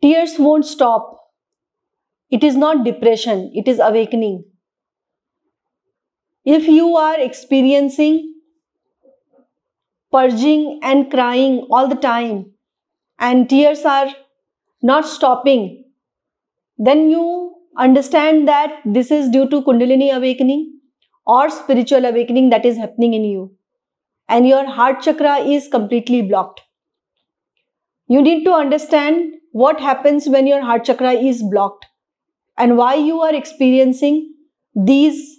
Tears won't stop. It is not depression, it is awakening. If you are experiencing purging and crying all the time and tears are not stopping, then you understand that this is due to Kundalini awakening or spiritual awakening that is happening in you, and your heart chakra is completely blocked. You need to understand what happens when your heart chakra is blocked and why you are experiencing these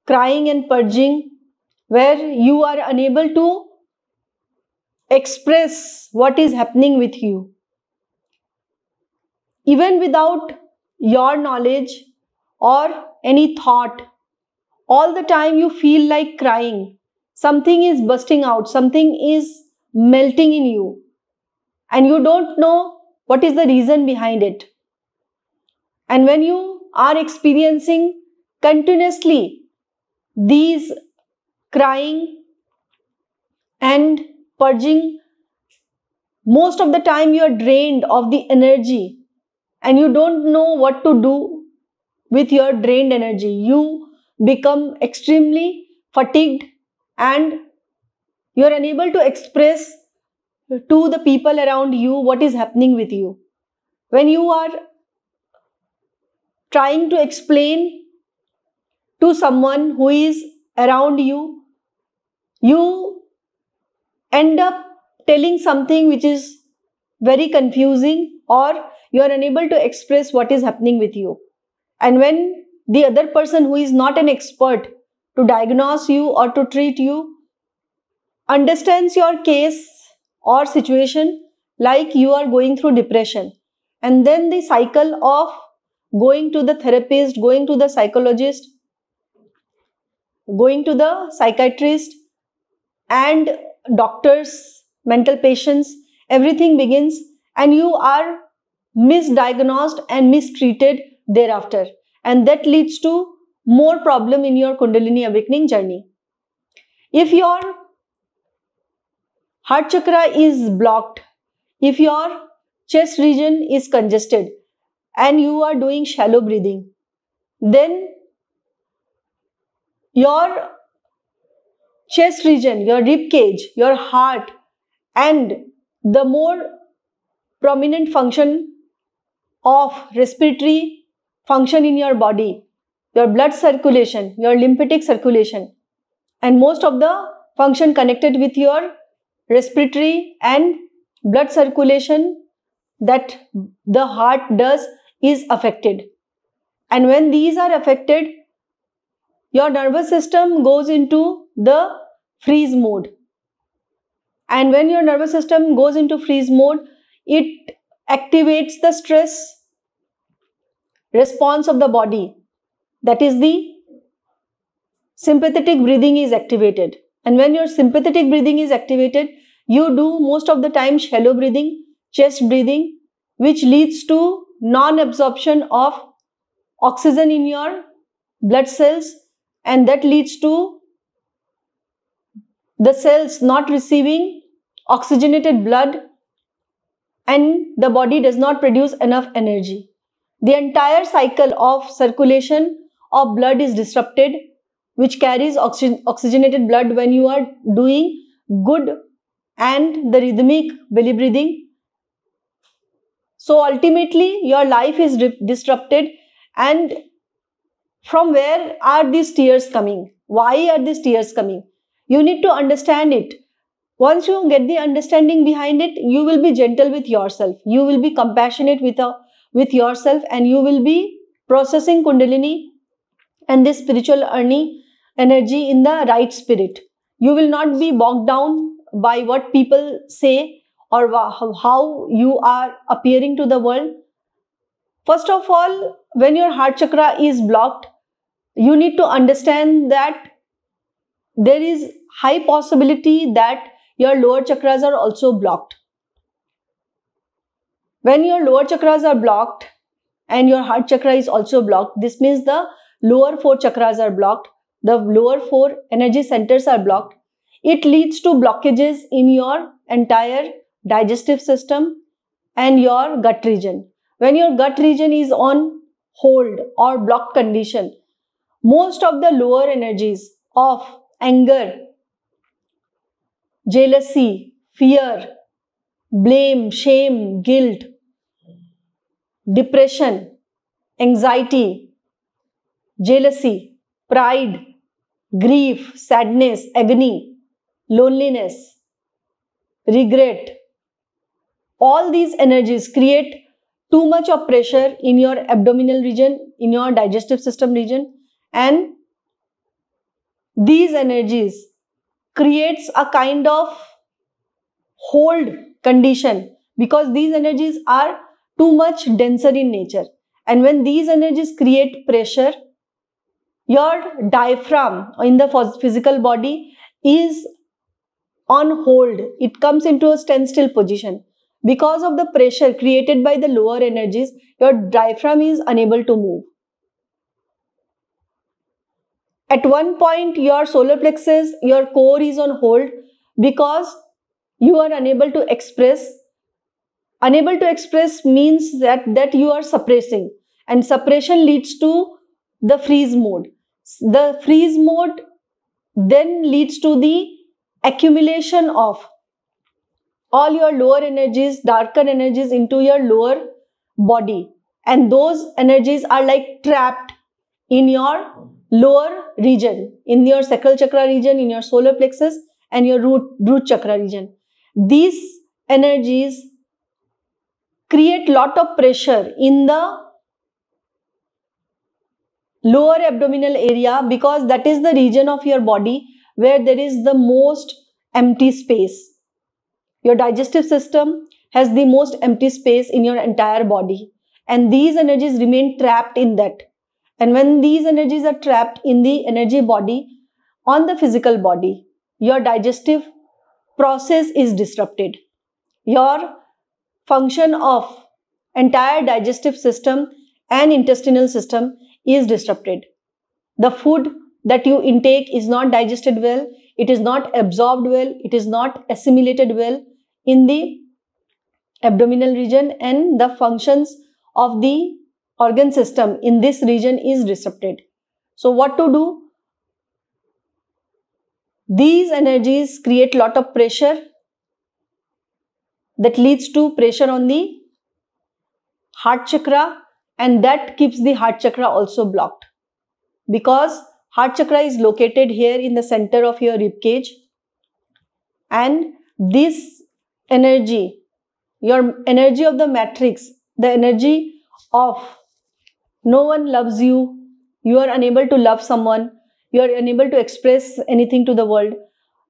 crying and purging where you are unable to express what is happening with you. Even without your knowledge or any thought, all the time you feel like crying. Something is bursting out, something is melting in you, and you don't know what is the reason behind it. And when you are experiencing continuously these crying and purging, most of the time you are drained of the energy and you don't know what to do with your drained energy. You become extremely fatigued and you are unable to express to the people around you what is happening with you. When you are trying to explain to someone who is around you, you end up telling something which is very confusing, or you are unable to express what is happening with you. And when the other person who is not an expert to diagnose you or to treat you understands your case or situation like you are going through depression, and then the cycle of going to the therapist, going to the psychologist, going to the psychiatrist and doctors, mental patients, everything begins, and you are misdiagnosed and mistreated thereafter, and that leads to more problem in your Kundalini awakening journey. If your heart chakra is blocked, if your chest region is congested and you are doing shallow breathing, then your chest region, your rib cage, your heart, and the more prominent function of respiratory function in your body, your blood circulation, your lymphatic circulation, and most of the function connected with your respiratory and blood circulation that the heart does is affected. And when these are affected, your nervous system goes into the freeze mode. And when your nervous system goes into freeze mode, it activates the stress response of the body. That is, the sympathetic breathing is activated. And when your sympathetic breathing is activated, you do most of the time shallow breathing, chest breathing, which leads to non-absorption of oxygen in your blood cells, and that leads to the cells not receiving oxygenated blood, and the body does not produce enough energy. The entire cycle of circulation of blood is disrupted, which carries oxygenated blood when you are doing good and the rhythmic belly breathing. So ultimately your life is disrupted. And from where are these tears coming? Why are these tears coming? You need to understand it. Once you get the understanding behind it, you will be gentle with yourself. You will be compassionate with yourself, and you will be processing Kundalini and this spiritual energy in the right spirit. You will not be bogged down by what people say or how you are appearing to the world. First of all, when your heart chakra is blocked, you need to understand that there is high possibility that your lower chakras are also blocked. When your lower chakras are blocked and your heart chakra is also blocked, this means the lower 4 chakras are blocked, the lower 4 energy centers are blocked. It leads to blockages in your entire digestive system and your gut region. When your gut region is on hold or blocked condition, most of the lower energies of anger, jealousy, fear, blame, shame, guilt, depression, anxiety, jealousy, pride, grief, sadness, agony, loneliness, regret, all these energies create too much of pressure in your abdominal region, in your digestive system region, and these energies creates a kind of hold condition because these energies are too much denser in nature. And when these energies create pressure, your diaphragm in the physical body is on hold. It comes into a standstill position. Because of the pressure created by the lower energies, your diaphragm is unable to move. At one point, your solar plexus, your core is on hold because you are unable to express. Unable to express means that you are suppressing, and suppression leads to the freeze mode. The freeze mode then leads to the accumulation of all your lower energies, darker energies into your lower body, and those energies are like trapped in your lower region, in your sacral chakra region, in your solar plexus and your root chakra region. These energies create lot of pressure in the lower abdominal area because that is the region of your body where there is the most empty space. Your digestive system has the most empty space in your entire body, and these energies remain trapped in that. And when these energies are trapped in the energy body on the physical body, your digestive process is disrupted. Your function of entire digestive system and intestinal system is disrupted. The food that you intake is not digested well, it is not absorbed well, it is not assimilated well in the abdominal region, and the functions of the organ system in this region is disrupted. So what to do? These energies create lot of pressure that leads to pressure on the heart chakra, and that keeps the heart chakra also blocked because heart chakra is located here in the center of your rib cage, and this energy, your energy of the matrix, the energy of no one loves you, you are unable to love someone, you are unable to express anything to the world,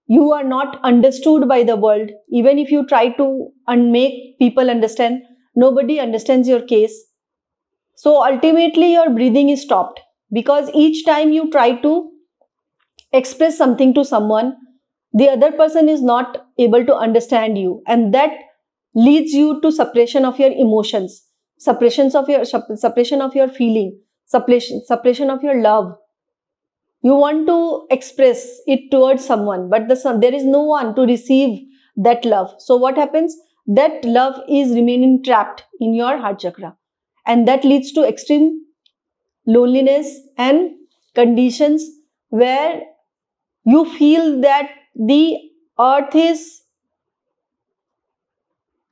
you are not understood by the world. Even if you try to make people understand, nobody understands your case. So ultimately your breathing is stopped because each time you try to express something to someone, the other person is not able to understand you, and that leads you to suppression of your emotions, suppression of your feeling, suppression of your love. You want to express it towards someone, but there is no one to receive that love. So what happens? That love is remaining trapped in your heart chakra, and that leads to extreme loneliness and conditions where you feel that the earth is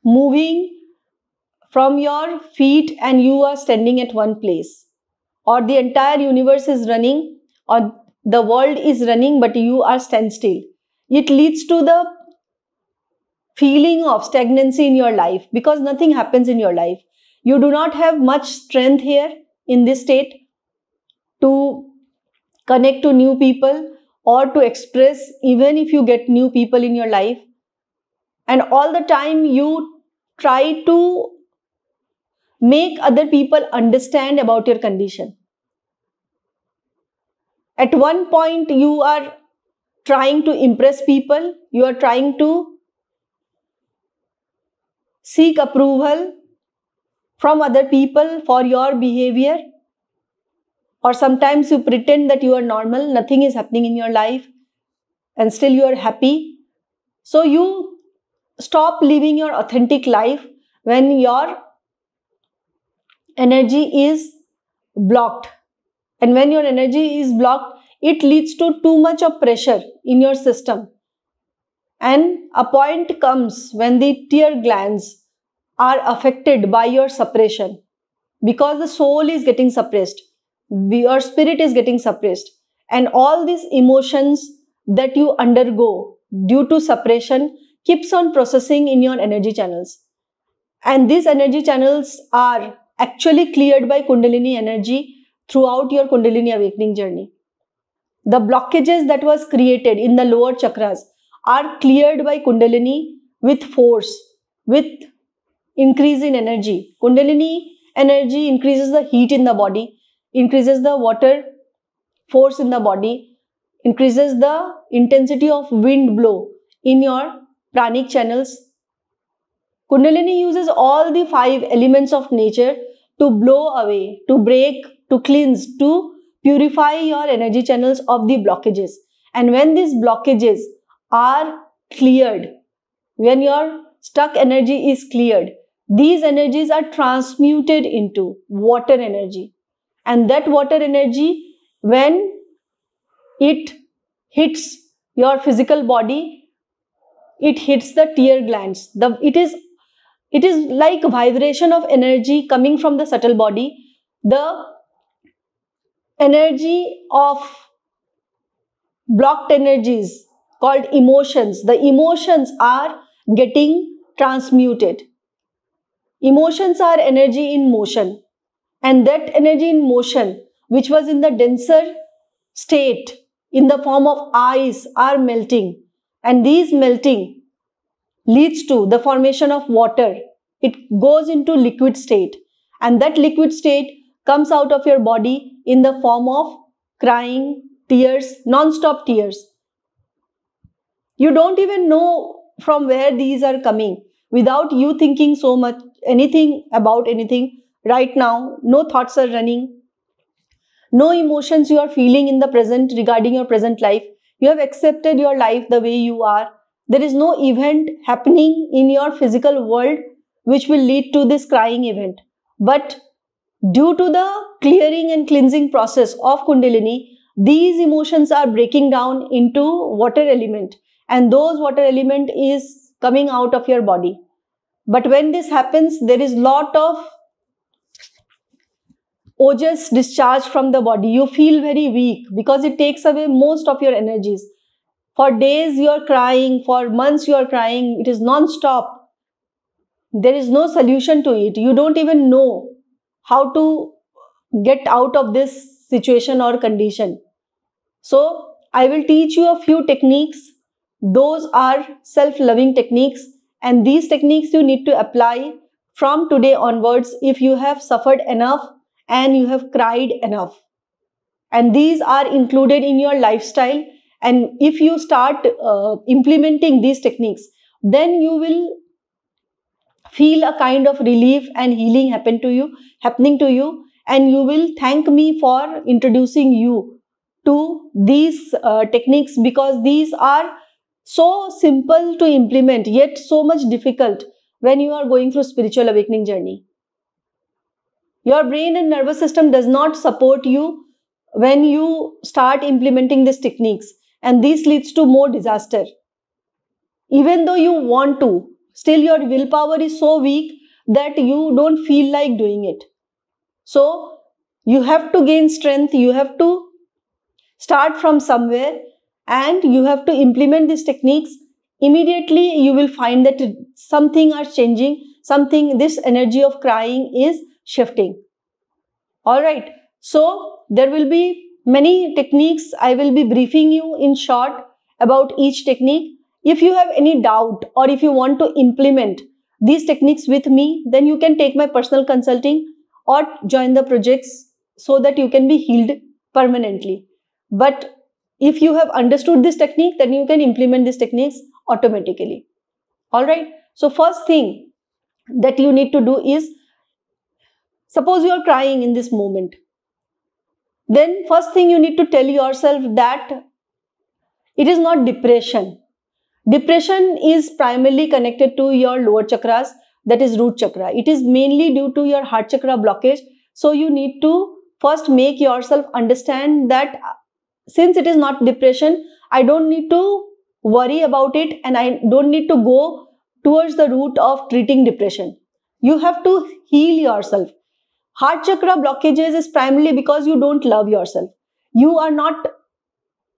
moving from your feet and you are standing at one place, or the entire universe is running, or the world is running but you are standstill. It leads to the feeling of stagnancy in your life because nothing happens in your life. You do not have much strength here in this state to connect to new people or to express, even if you get new people in your life. And all the time you try to make other people understand about your condition. At one point you are trying to impress people, you are trying to seek approval from other people for your behavior, or sometimes you pretend that you are normal, nothing is happening in your life and still you are happy. So you stop living your authentic life when your energy is blocked. And when your energy is blocked, it leads to too much of pressure in your system. And a point comes when the tear glands are affected by your suppression, because the soul is getting suppressed, your spirit is getting suppressed, and all these emotions that you undergo due to suppression keeps on processing in your energy channels. And these energy channels are actually cleared by Kundalini energy throughout your Kundalini awakening journey. The blockages that was created in the lower chakras are cleared by Kundalini with force, with increase in energy. Kundalini energy increases the heat in the body, increases the water force in the body, increases the intensity of wind blow in your pranic channels. Kundalini uses all the 5 elements of nature to blow away, to break, to cleanse, to purify your energy channels of the blockages. And when these blockages are cleared, when your stuck energy is cleared, these energies are transmuted into water energy. And that water energy, when it hits your physical body, it hits the tear glands. It is like vibration of energy coming from the subtle body. The energy of blocked energies called emotions, the emotions are getting transmuted. Emotions are energy in motion, and that energy in motion, which was in the denser state in the form of ice, are melting, and these melting leads to the formation of water. It goes into liquid state, and that liquid state comes out of your body in the form of crying, tears, non-stop tears. You don't even know from where these are coming. Without you thinking so much anything about anything right now, no thoughts are running, no emotions you are feeling in the present regarding your present life. You have accepted your life the way you are. There is no event happening in your physical world which will lead to this crying event. But due to the clearing and cleansing process of Kundalini, these emotions are breaking down into water element, and those water element is coming out of your body. But when this happens, there is lot of ojas discharge from the body. You feel very weak because it takes away most of your energies. For days you are crying, for months you are crying, it is non-stop. There is no solution to it. You don't even know how to get out of this situation or condition. So I will teach you a few techniques. Those are self-loving techniques, and these techniques you need to apply from today onwards if you have suffered enough and you have cried enough. And these are included in your lifestyle, and if you start implementing these techniques, then you will feel a kind of relief and healing happening to you, and you will thank me for introducing you to these techniques, because these are so simple to implement yet so much difficult when you are going through spiritual awakening journey. Your brain and nervous system does not support you when you start implementing these techniques, and this leads to more disaster. Even though you want to, still your willpower is so weak that you don't feel like doing it. So you have to gain strength, you have to start from somewhere, and you have to implement these techniques. Immediately you will find that something are changing, this energy of crying is shifting. Alright, so there will be many techniques. I will be briefing you in short about each technique. If you have any doubt or if you want to implement these techniques with me, then you can take my personal consulting or join the projects so that you can be healed permanently. But if you have understood this technique, then you can implement these techniques automatically. Alright, so first thing that you need to do is, suppose you are crying in this moment, then first thing you need to tell yourself that it is not depression. Depression is primarily connected to your lower chakras. that is root chakra. It is mainly due to your heart chakra blockage. So you need to first make yourself understand that since it is not depression, I don't need to worry about it and I don't need to go towards the route of treating depression. You have to heal yourself. Heart chakra blockages is primarily because you don't love yourself. You are not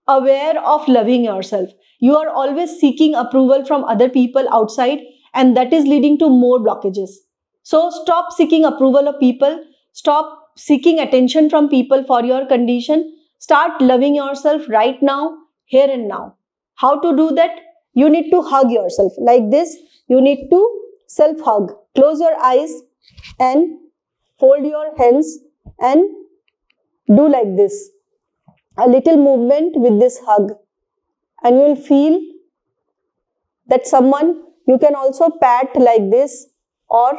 aware of loving yourself. You are always seeking approval from other people outside, and that is leading to more blockages. So stop seeking approval of people. Stop seeking attention from people for your condition. Start loving yourself right now, here and now. How to do that? You need to hug yourself like this. You need to self-hug. Close your eyes and fold your hands and do like this. A little movement with this hug. And you will feel that someone, you can also pat like this or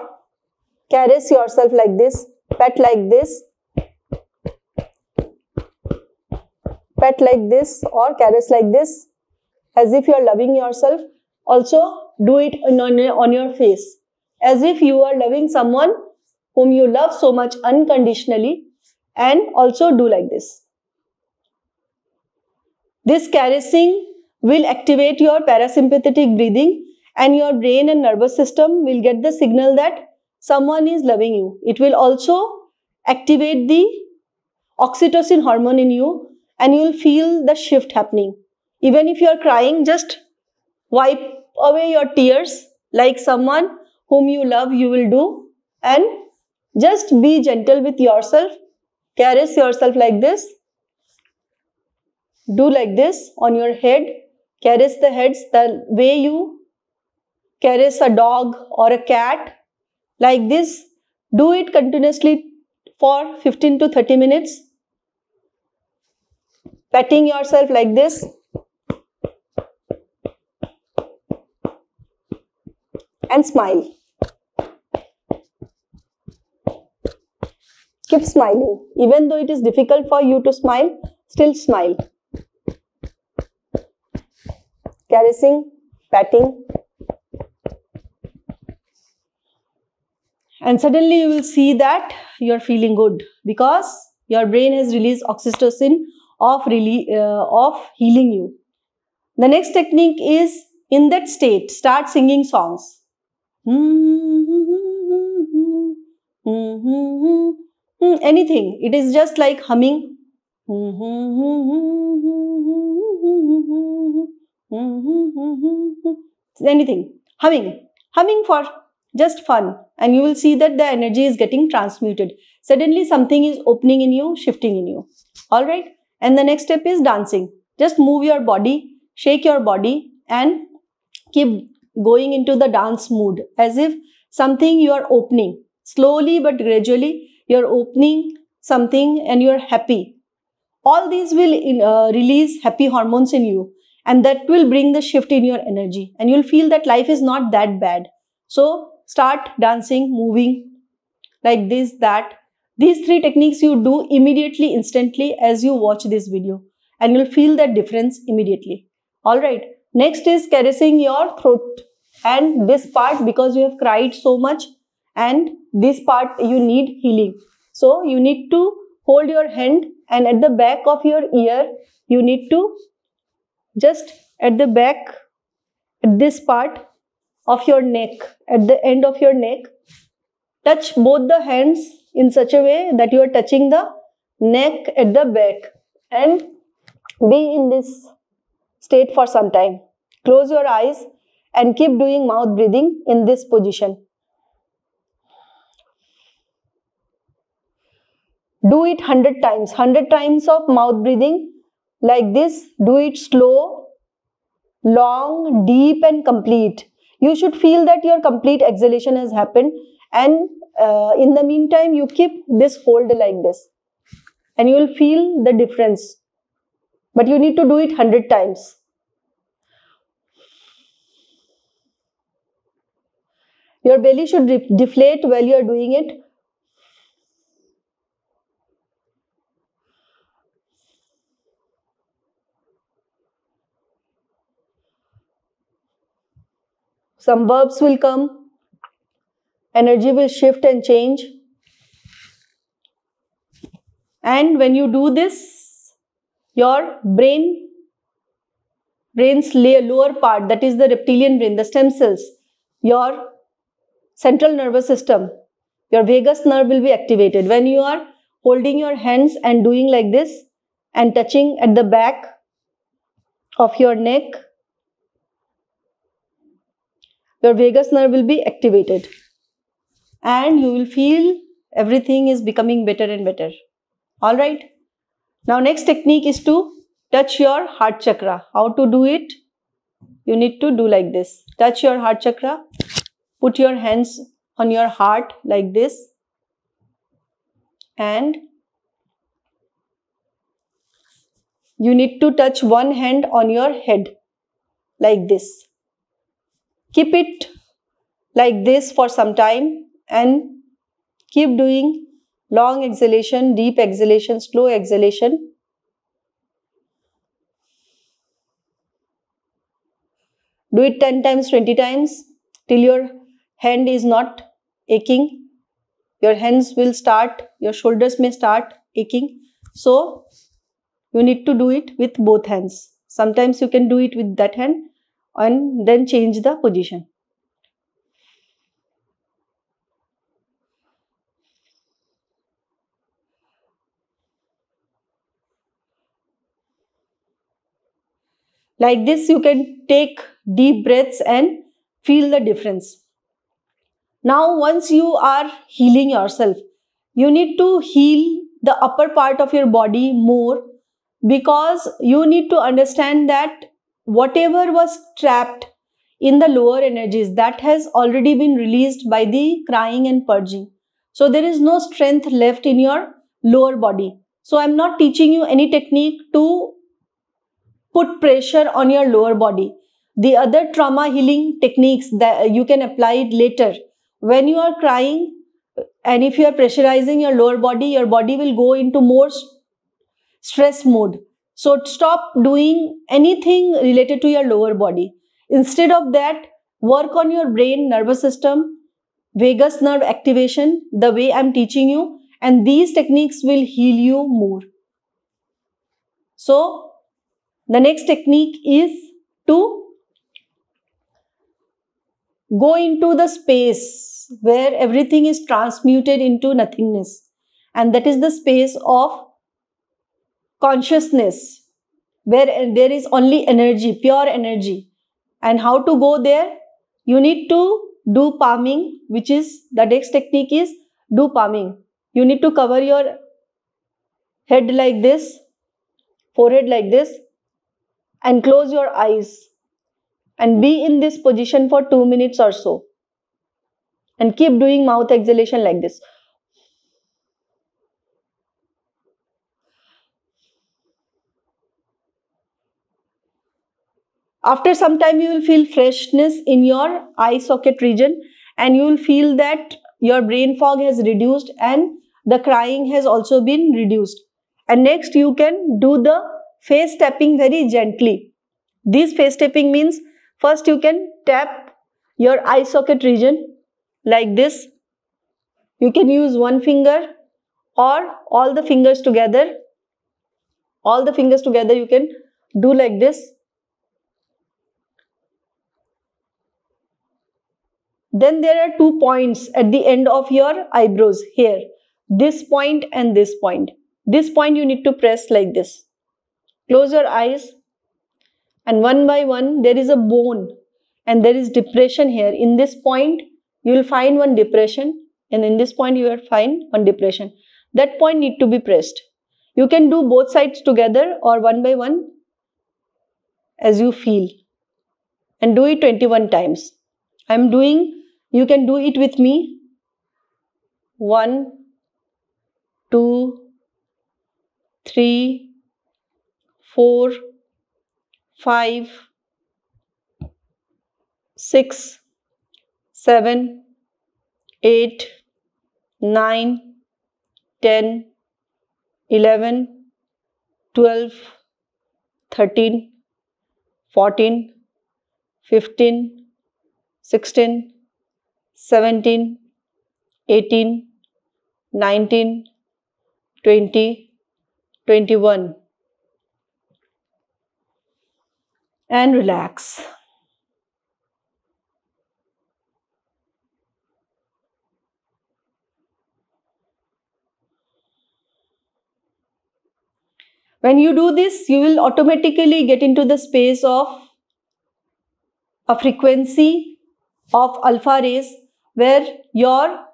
caress yourself like this. Pat like this. Pat like this or caress like this, as if you are loving yourself. Also do it on your face, as if you are loving someone whom you love so much unconditionally, and also do like this. This caressing will activate your parasympathetic breathing and your brain and nervous system will get the signal that someone is loving you. It will also activate the oxytocin hormone in you and you will feel the shift happening. Even if you are crying, just wipe away your tears like someone whom you love you will do, and just be gentle with yourself. Caress yourself like this. Do like this on your head. Caress the heads the way you caress a dog or a cat. Like this. Do it continuously for 15 to 30 minutes. Patting yourself like this. And smile. Keep smiling. Even though it is difficult for you to smile, still smile. Caressing, patting. And suddenly you will see that you are feeling good because your brain has released oxytocin of healing you. The next technique is, in that state, start singing songs. Anything. It is just like humming. Anything. Humming for just fun, and you will see that the energy is getting transmuted. Suddenly something is opening in you, shifting in you. Alright. And the next step is dancing. Just move your body, shake your body and keep going into the dance mood, as if something you are opening. Slowly but gradually you are opening something and you are happy. All these will release happy hormones in you, and that will bring the shift in your energy, and you will feel that life is not that bad. So start dancing, moving like this, that. These three techniques you do immediately, instantly as you watch this video, and you'll feel that difference immediately. Alright, next is caressing your throat and this part, because you have cried so much and this part you need healing. So you need to hold your hand and at the back of your ear, you need to just at the back, at this part of your neck, at the end of your neck, touch both the hands in such a way that you are touching the neck at the back, and be in this state for some time. Close your eyes and keep doing mouth breathing in this position. Do it 100 times. 100 times of mouth breathing like this. Do it slow, long, deep and complete. You should feel that your complete exhalation has happened, and in the meantime you keep this hold like this and you will feel the difference. But you need to do it 100 times. Your belly should deflate while you are doing it. Some burps will come. energy will shift and change. And when you do this, your brain's lower part, that is the reptilian brain, the stem cells, your central nervous system, your vagus nerve will be activated. When you are holding your hands and doing like this and touching at the back of your neck, your vagus nerve will be activated and you will feel everything is becoming better and better. Alright. Now next technique is to touch your heart chakra. How to do it? You need to do like this. Touch your heart chakra. Put your hands on your heart like this. And you need to touch one hand on your head like this. Keep it like this for some time and keep doing long exhalation, deep exhalation, slow exhalation. Do it 10 times, 20 times till your hand is not aching. Your hands will start, your shoulders may start aching. So, you need to do it with both hands. Sometimes you can do it with that hand and then change the position. Like this, you can take deep breaths and feel the difference. Now, once you are healing yourself, you need to heal the upper part of your body more, because you need to understand that whatever was trapped in the lower energies, that has already been released by the crying and purging. So there is no strength left in your lower body. So I am not teaching you any technique to put pressure on your lower body. The other trauma healing techniques that you can apply it later. When you are crying and if you are pressurizing your lower body will go into more stress mode. So stop doing anything related to your lower body. Instead of that, work on your brain, nervous system, vagus nerve activation the way I am teaching you, and these techniques will heal you more. So the next technique is to go into the space where everything is transmuted into nothingness, and that is the space of consciousness, where there is only energy, pure energy. And how to go there? You need to do palming, which is the next technique is do palming. You need to cover your head like this, forehead like this, and close your eyes and be in this position for 2 minutes or so, and keep doing mouth exhalation like this. After some time, you will feel freshness in your eye socket region, and you will feel that your brain fog has reduced and the crying has also been reduced. And next, you can do the face tapping very gently. This face tapping means first you can tap your eye socket region like this. You can use one finger or all the fingers together. All the fingers together you can do like this. Then there are 2 points at the end of your eyebrows here. This point and this point. This point you need to press like this. Close your eyes, and one by one there is a bone and there is depression here. In this point you will find one depression, and in this point you will find one depression. That point need to be pressed. You can do both sides together or one by one as you feel, and do it 21 times. I am doing, you can do it with me. 1, 2, 3, 4, 5, 6, 7, 8, 9, 10, 11, 12, 13, 14, 15, 16, 17, 18, 19, 20, 21. And relax. When you do this, you will automatically get into the space of a frequency of alpha rays where your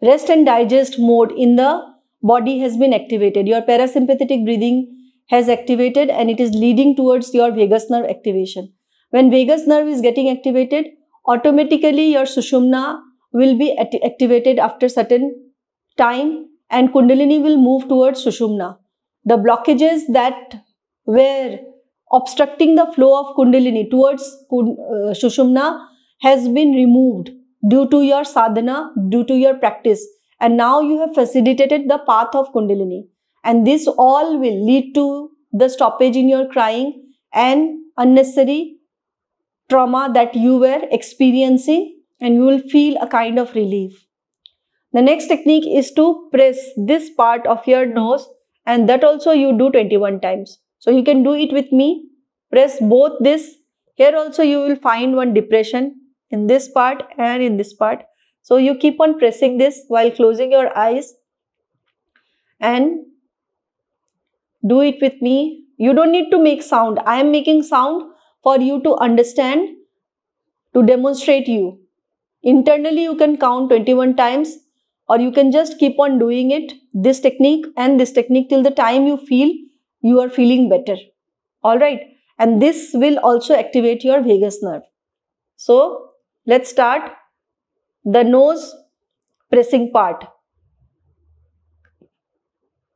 rest and digest mode in the body has been activated. Your parasympathetic breathing has activated and it is leading towards your vagus nerve activation. When vagus nerve is getting activated, automatically your Sushumna will be activated after certain time and Kundalini will move towards Sushumna. The blockages that were obstructing the flow of Kundalini towards Sushumna has been removed due to your sadhana, due to your practice, and now you have facilitated the path of Kundalini, and this all will lead to the stoppage in your crying and unnecessary trauma that you were experiencing, and you will feel a kind of relief. The next technique is to press this part of your nose, and that also you do 21 times. So you can do it with me. Press both this. Here also you will find one depression in this part and in this part. So you keep on pressing this while closing your eyes and do it with me. You don't need to make sound. I am making sound for you to understand, to demonstrate you. Internally you can count 21 times or you can just keep on doing it, this technique and this technique, till the time you feel you are feeling better. Alright, and this will also activate your vagus nerve. So let's start the nose pressing part.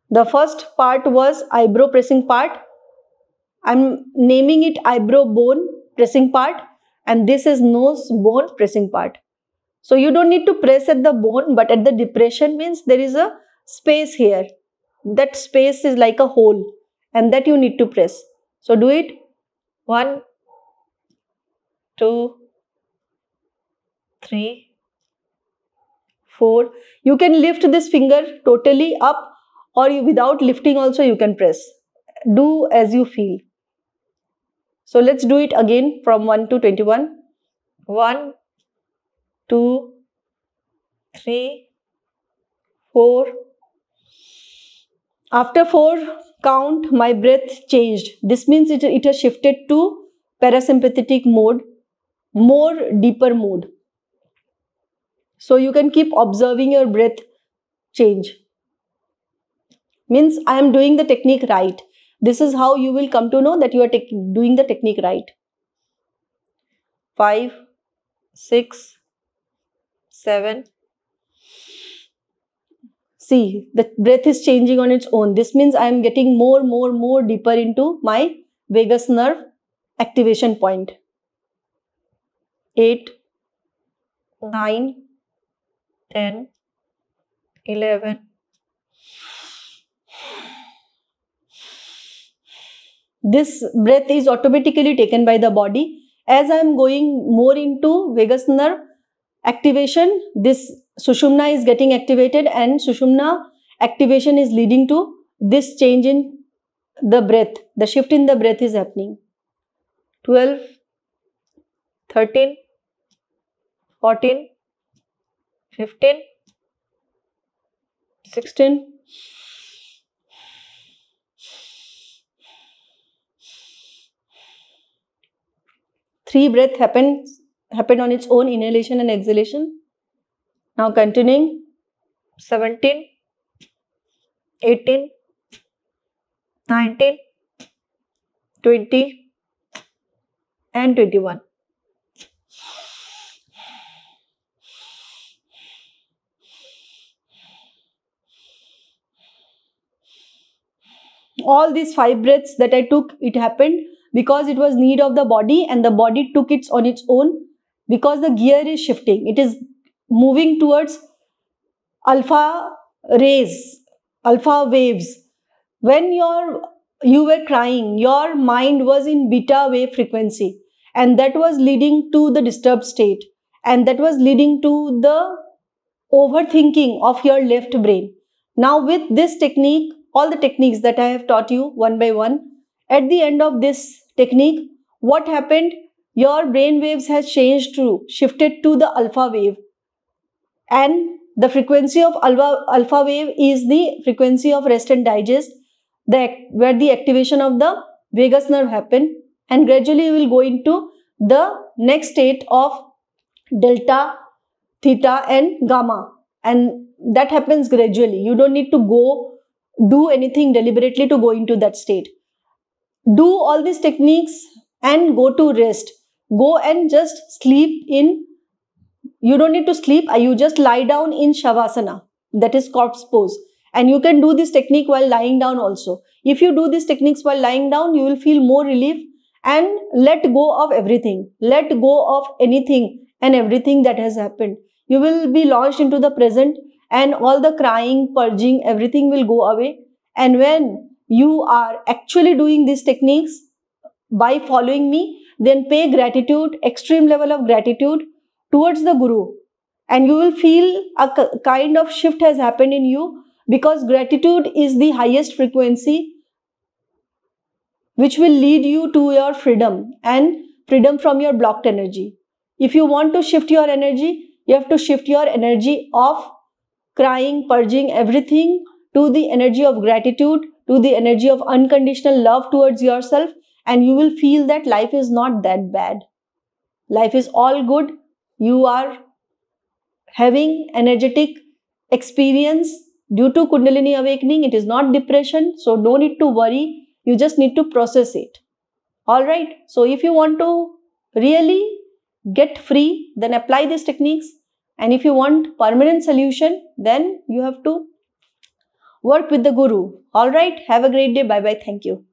The first part was eyebrow pressing part. I'm naming it eyebrow bone pressing part, and this is nose bone pressing part. So you don't need to press at the bone, but at the depression means there is a space here. That space is like a hole and that you need to press. So do it. 1, 2, 3, 4. You can lift this finger totally up or without lifting also you can press. Do as you feel. So let's do it again from 1 to 21. 1, 2, 3, 4. After 4 count, my breath changed. This means it has shifted to parasympathetic mode, more deeper mode. So you can keep observing your breath change. Means I am doing the technique right. This is how you will come to know that you are doing the technique right. 5, 6, 7. See, the breath is changing on its own. This means I am getting more deeper into my vagus nerve activation point. 8, 9, 10, 11. This breath is automatically taken by the body. As I am going more into vagus nerve activation, this Sushumna is getting activated, and Sushumna activation is leading to this change in the breath. The shift in the breath is happening. 12, 13, 14, 15, 16, 3 breath happened on its own, inhalation and exhalation. Now continuing. 17, 18, 19, 20 and 21. All these 5 breaths that I took, it happened because it was need of the body, and the body took it on its own because the gear is shifting. It is moving towards alpha rays, alpha waves. When you were crying, your mind was in beta wave frequency, and that was leading to the disturbed state. and that was leading to the overthinking of your left brain. Now with this technique, all the techniques that I have taught you one by one, at the end of this technique, what happened? Your brain waves has shifted to the alpha wave, and the frequency of alpha wave is the frequency of rest and digest, where the activation of the vagus nerve happen, and gradually you will go into the next state of delta, theta and gamma, and that happens gradually. You don't need to go do anything deliberately to go into that state. Do all these techniques and go to rest. Go and just sleep in. You don't need to sleep. You just lie down in Shavasana, that is corpse pose, and you can do this technique while lying down also. If you do these techniques while lying down, you will feel more relief and let go of everything. Let go of anything and everything that has happened. You will be launched into the present, and all the crying, purging, everything will go away. And when you are actually doing these techniques by following me, then pay gratitude, extreme level of gratitude towards the Guru, and you will feel a kind of shift has happened in you, because gratitude is the highest frequency which will lead you to your freedom and freedom from your blocked energy. If you want to shift your energy, you have to shift your energy of crying, purging, everything to the energy of gratitude, to the energy of unconditional love towards yourself, and you will feel that life is not that bad. Life is all good. You are having energetic experience due to Kundalini awakening. It is not depression, so no need to worry. You just need to process it. Alright, so if you want to really get free, then apply these techniques. And if you want permanent solution, then you have to work with the Guru. Alright, have a great day. Bye bye. Thank you.